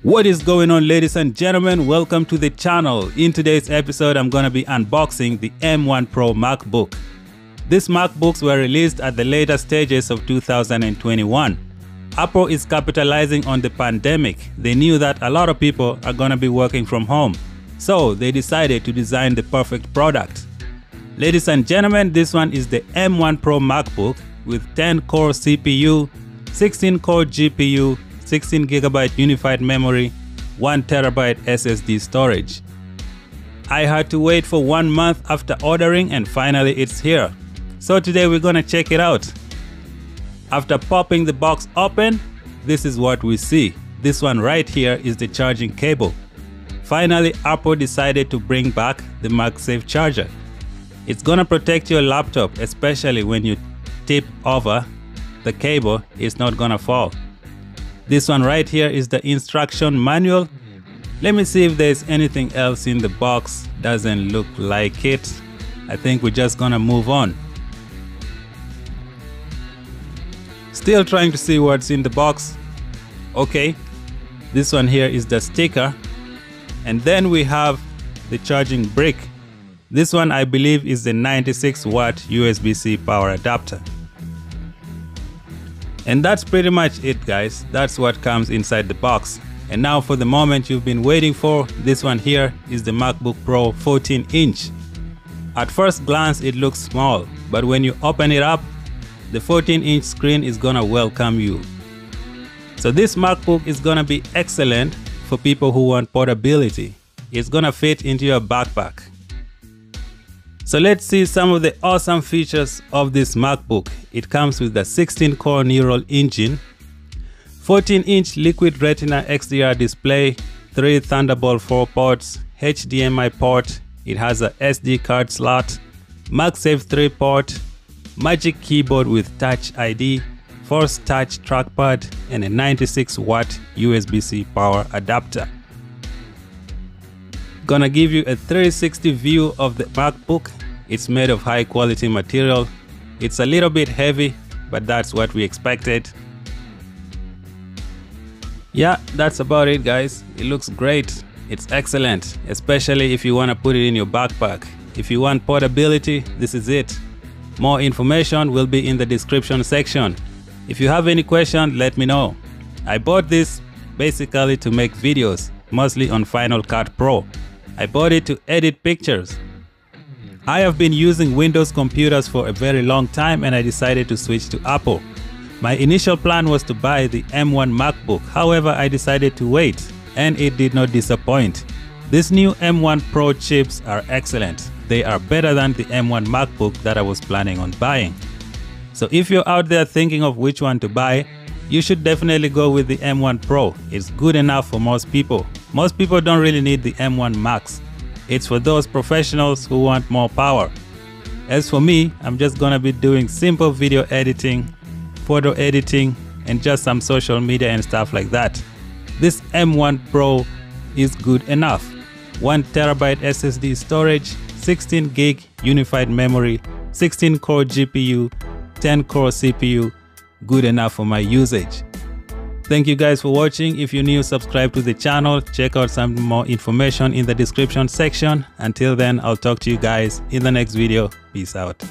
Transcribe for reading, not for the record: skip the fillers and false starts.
What is going on, ladies and gentlemen? Welcome to the channel. In today's episode, I'm going to be unboxing the M1 Pro MacBook. These MacBooks were released at the later stages of 2021. Apple is capitalizing on the pandemic. They knew that a lot of people are going to be working from home, so they decided to design the perfect product. Ladies and gentlemen, this one is the M1 Pro MacBook with 10-core CPU, 16-core GPU, 16GB unified memory, 1TB SSD storage. I had to wait for 1 month after ordering and finally it's here. So today we're gonna check it out. After popping the box open, this is what we see. This one right here is the charging cable. Finally, Apple decided to bring back the MagSafe Charger. It's gonna protect your laptop, especially when you tip over the cable, it's not gonna fall. This one right here is the instruction manual. Let me see if there's anything else in the box. Doesn't look like it. I think we're just gonna move on. Still trying to see what's in the box. Okay, this one here is the sticker. And then we have the charging brick. This one I believe is the 96-watt USB-C power adapter. And that's pretty much it, guys. That's what comes inside the box. And now for the moment you've been waiting for, this one here is the MacBook Pro 14-inch. At first glance it looks small, but when you open it up, the 14-inch screen is gonna welcome you. So this MacBook is gonna be excellent for people who want portability. It's gonna fit into your backpack. So let's see some of the awesome features of this MacBook. It comes with the 16-core neural engine, 14-inch Liquid Retina XDR display, 3 Thunderbolt 4 ports, HDMI port, it has a SD card slot, MagSafe 3 port, Magic Keyboard with Touch ID, Force Touch trackpad, and a 96-watt USB-C power adapter. Gonna give you a 360 view of the MacBook. It's made of high quality material. It's a little bit heavy, but that's what we expected. Yeah, that's about it, guys. It looks great. It's excellent, especially if you want to put it in your backpack. If you want portability, this is it. More information will be in the description section. If you have any question, let me know. I bought this basically to make videos, mostly on Final Cut Pro. I bought it to edit pictures. I have been using Windows computers for a very long time and I decided to switch to Apple. My initial plan was to buy the M1 MacBook, however I decided to wait and it did not disappoint. These new M1 Pro chips are excellent. They are better than the M1 MacBook that I was planning on buying. So if you're out there thinking of which one to buy, you should definitely go with the M1 Pro. It's good enough for most people. Most people don't really need the M1 Max. It's for those professionals who want more power. As for me, I'm just gonna be doing simple video editing, photo editing, and just some social media and stuff like that. This M1 Pro is good enough. 1TB SSD storage, 16GB unified memory, 16-core GPU, 10-core CPU, good enough for my usage. Thank you guys for watching. If you're new, subscribe to the channel. Check out some more information in the description section. Until then, I'll talk to you guys in the next video. Peace out.